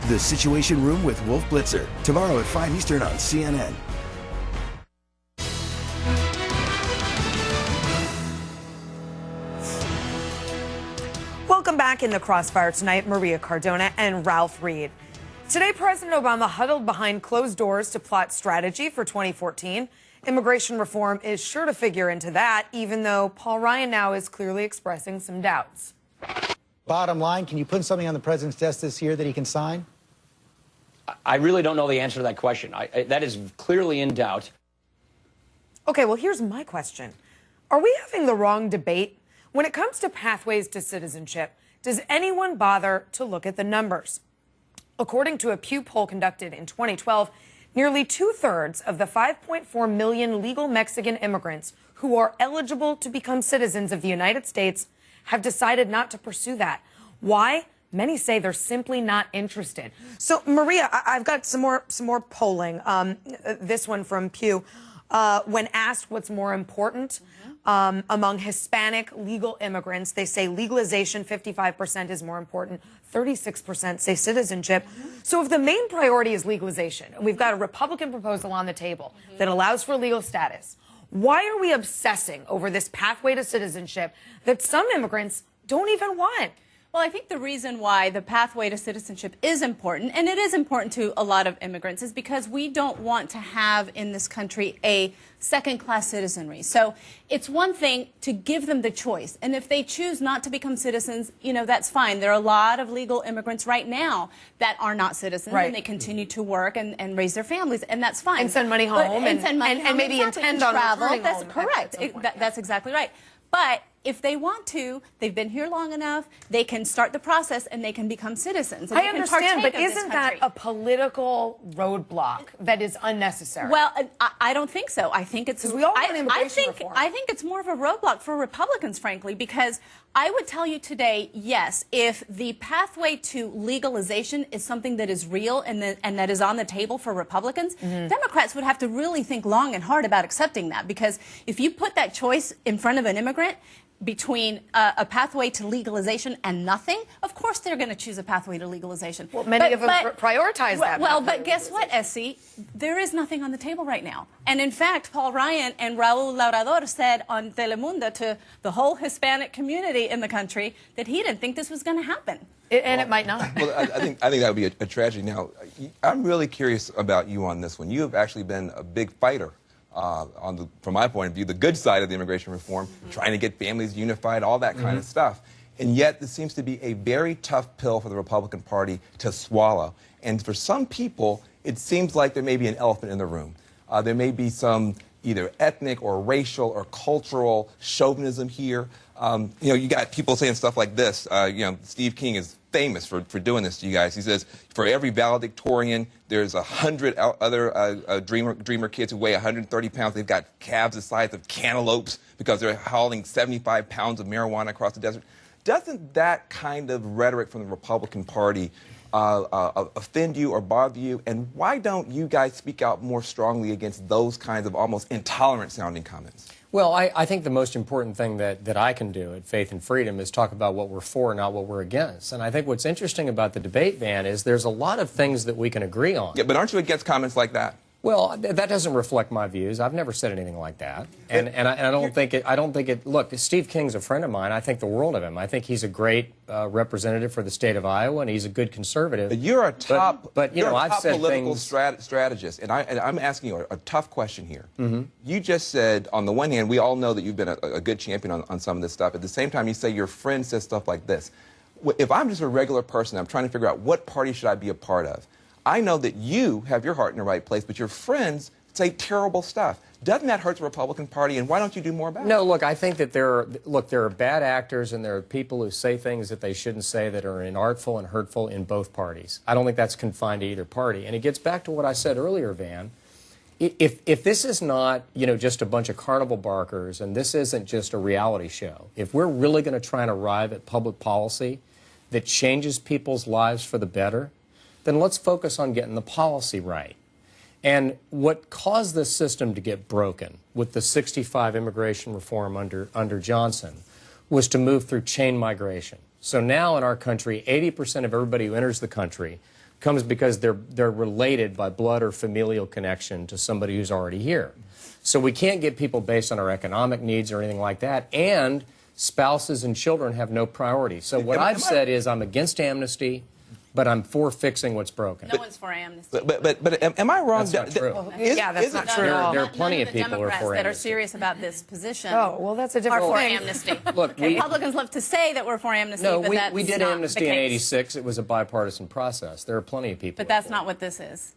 The Situation Room with Wolf Blitzer, tomorrow at 5 Eastern on CNN. Welcome back in the Crossfire tonight, Maria Cardona and Ralph Reed. Today, President Obama huddled behind closed doors to plot strategy for 2014. Immigration reform is sure to figure into that, even though Paul Ryan now is clearly expressing some doubts. Bottom line, can you put something on the president's desk this year that he can sign? I really don't know the answer to that question. That is clearly in doubt. Okay, well, here's my question. Are we having the wrong debate? When it comes to pathways to citizenship, does anyone bother to look at the numbers? According to a Pew poll conducted in 2012, nearly 2/3 of the 5.4 million legal Mexican immigrants who are eligible to become citizens of the United States have decided not to pursue that. Why? Many say they're simply not interested. So, Maria, I've got some more polling. This one from Pew. When asked what's more important among Hispanic legal immigrants, they say legalization, 55% is more important. 36% say citizenship. So if the main priority is legalization, and we've got a Republican proposal on the table that allows for legal status, why are we obsessing over this pathway to citizenship that some immigrants don't even want? Well, I think the reason why the pathway to citizenship is important, and it is important to a lot of immigrants, is because we don't want to have in this country a second-class citizenry. So it's one thing to give them the choice, and if they choose not to become citizens, you know, that's fine. There are a lot of legal immigrants right now that are not citizens, and they continue to work and raise their families, and that's fine. And send money home, and send money home, and maybe intend on travel. returning That's home correct. at some point, That's exactly right. But if they want to, they've been here long enough, they can start the process and they can become citizens. And I understand, but isn't that a political roadblock that is unnecessary? Well, I don't think so. I think it's we all want immigration reform. I think it's more of a roadblock for Republicans, frankly, because I would tell you today, yes, if the pathway to legalization is something that is real and that is on the table for Republicans, Democrats would have to really think long and hard about accepting that, because if you put that choice in front of an immigrant between a pathway to legalization and nothing, of course they're going to choose a pathway to legalization. Well, many of them prioritize that. Well, but guess what, Essie? There is nothing on the table right now. And in fact, Paul Ryan and Raul Laurador said on Telemundo to the whole Hispanic community in the country that he didn't think this was going to happen. It might not. Well, I think that would be a tragedy. Now, I'm really curious about you on this one. You have actually been a big fighter. From my point of view, the good side of the immigration reform, trying to get families unified, all that kind of stuff. And yet, this seems to be a very tough pill for the Republican Party to swallow. And for some people, it seems like there may be an elephant in the room. There may be some either ethnic or racial or cultural chauvinism here. You got people saying stuff like this. Steve King is famous for doing this to you guys. He says, for every valedictorian, there's 100 other dreamer kids who weigh 130 pounds. They've got calves the size of cantaloupes because they're hauling 75 pounds of marijuana across the desert. Doesn't that kind of rhetoric from the Republican Party offend you or bother you? And why don't you guys speak out more strongly against those kinds of almost intolerant-sounding comments? Well, I think the most important thing that I can do at Faith and Freedom is talk about what we're for, not what we're against. And I think what's interesting about the debate, Van, is there's a lot of things that we can agree on. Yeah, but aren't you against comments like that? Well, that doesn't reflect my views. I've never said anything like that, and I don't think it. Look, Steve King's a friend of mine. I think the world of him. I think he's a great representative for the state of Iowa, and he's a good conservative. But you're a top, I've said political things... strategist, and I'm asking you a tough question here. You just said, on the one hand, we all know that you've been a good champion on some of this stuff. At the same time, you say your friend says stuff like this. If I'm just a regular person, I'm trying to figure out what party should I be a part of. I know that you have your heart in the right place, but your friends say terrible stuff. Doesn't that hurt the Republican Party, and why don't you do more about it? No, look, I think that there are bad actors and there are people who say things that they shouldn't say that are inartful and hurtful in both parties. I don't think that's confined to either party. And it gets back to what I said earlier, Van. If this is not, just a bunch of carnival barkers and this isn't just a reality show, if we're really going to try and arrive at public policy that changes people's lives for the better, then let's focus on getting the policy right. And what caused this system to get broken with the 65 immigration reform under Johnson was to move through chain migration. So now in our country, 80% of everybody who enters the country comes because they're related by blood or familial connection to somebody who's already here. So we can't get people based on our economic needs or anything like that, and spouses and children have no priority. So what I've said is I'm against amnesty, but I'm for fixing what's broken. No one's for amnesty. But am I wrong? That's not true. That's not true at all. There are plenty of people who are for that are amnesty. serious about this position. Oh, well, that's a different are for thing. amnesty. Look, Republicans love to say that we're for amnesty, No, but that's we did not amnesty the in case. '86. It was a bipartisan process. There are plenty of people. But that's not what this is.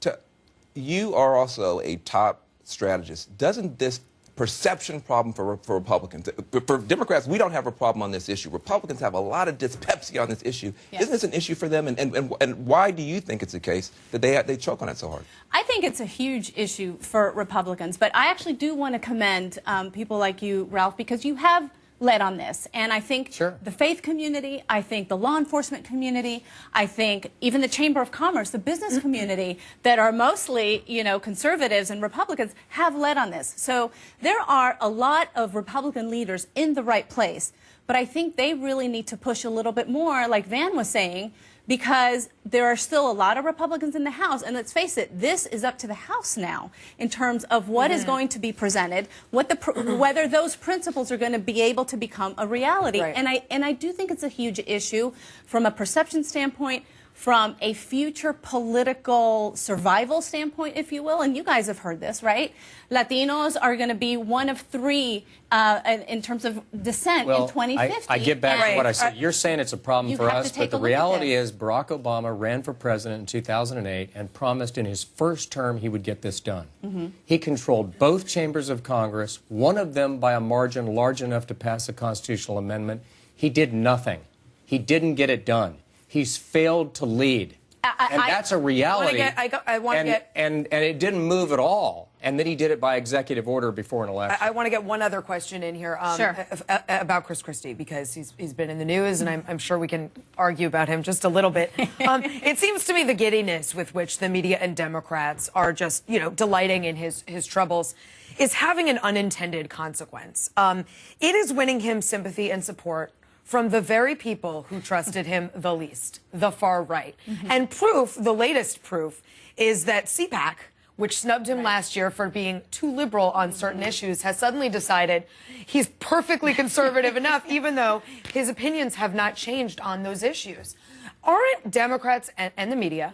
You are also a top strategist. Doesn't this perception problem for Republicans? For Democrats, we don't have a problem on this issue. Republicans have a lot of dyspepsia on this issue. Yes. Isn't this an issue for them? And why do you think it's the case that they choke on it so hard? I think it's a huge issue for Republicans, but I actually do want to commend people like you, Ralph, because you have led on this. And I think the faith community, I think the law enforcement community, I think even the Chamber of Commerce, the business community that are mostly, you know, conservatives and Republicans have led on this. So there are a lot of Republican leaders in the right place, but I think they really need to push a little bit more, like Van was saying, because there are still a lot of Republicans in the House, and let's face it, this is up to the House now in terms of what is going to be presented, whether those principles are going to be able to become a reality. Right. And I do think it's a huge issue from a perception standpoint, from a future political survival standpoint, if you will. And you guys have heard this, right? Latinos are going to be one of three in terms of descent in 2050. I get back to what I said. You're saying it's a problem for us, but the reality is Barack Obama ran for president in 2008 and promised in his first term he would get this done. He controlled both chambers of Congress, one of them by a margin large enough to pass a constitutional amendment. He did nothing. He didn't get it done. He's failed to lead. And that's a reality. And it didn't move at all. And then he did it by executive order before an election. I want to get one other question in here about Chris Christie, because he's been in the news, and I'm sure we can argue about him just a little bit. It seems to me the giddiness with which the media and Democrats are just, you know, delighting in his troubles is having an unintended consequence. It is winning him sympathy and support from the very people who trusted him the least, the far right. And proof, the latest proof, is that CPAC, which snubbed him last year for being too liberal on certain issues, has suddenly decided he's perfectly conservative enough, even though his opinions have not changed on those issues. Aren't Democrats and the media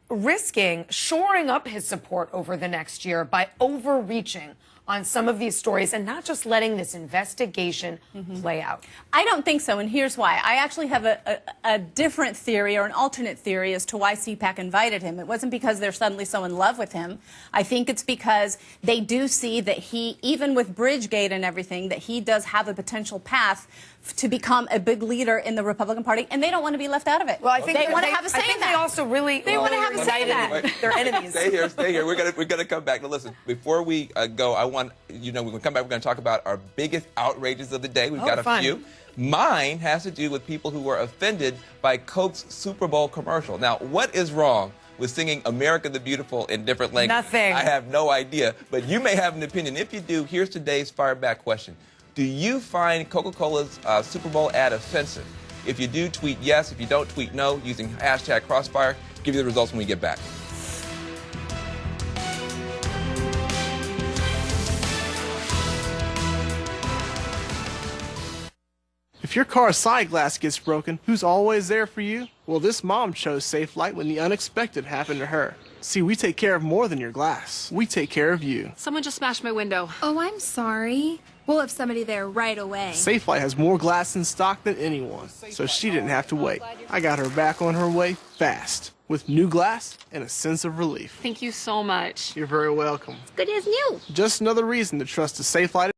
risking shoring up his support over the next year by overreaching on some of these stories and not just letting this investigation play out? I don't think so, and here's why. I actually have a different theory, or an alternate theory, as to why CPAC invited him. It wasn't because they're suddenly so in love with him. I think it's because they do see that he, even with Bridgegate and everything, that he does have a potential path to become a big leader in the Republican Party, and they don't want to be left out of it. Well, I think they want to have a say in that. They also really want to have a say in that. Their enemies. Stay here. We're gonna come back. Now, listen. Before we go, I want we're gonna come back. We're gonna talk about our biggest outrages of the day. We've got a few. Mine has to do with people who were offended by Coke's Super Bowl commercial. Now, what is wrong with singing America the Beautiful in different languages? Nothing. I have no idea, but you may have an opinion. If you do, here's today's fireback question. Do you find Coca-Cola's Super Bowl ad offensive? If you do, tweet yes. If you don't, tweet no, using hashtag Crossfire. Give you the results when we get back. If your car's side glass gets broken, who's always there for you? Well, this mom chose Safe Light when the unexpected happened to her. See, we take care of more than your glass. We take care of you. Someone just smashed my window. Oh, I'm sorry. We'll have somebody there right away. Safe Light has more glass in stock than anyone, so she didn't have to wait. I got her back on her way fast, with new glass and a sense of relief. Thank you so much. You're very welcome. Good as new. Just another reason to trust a Safe Light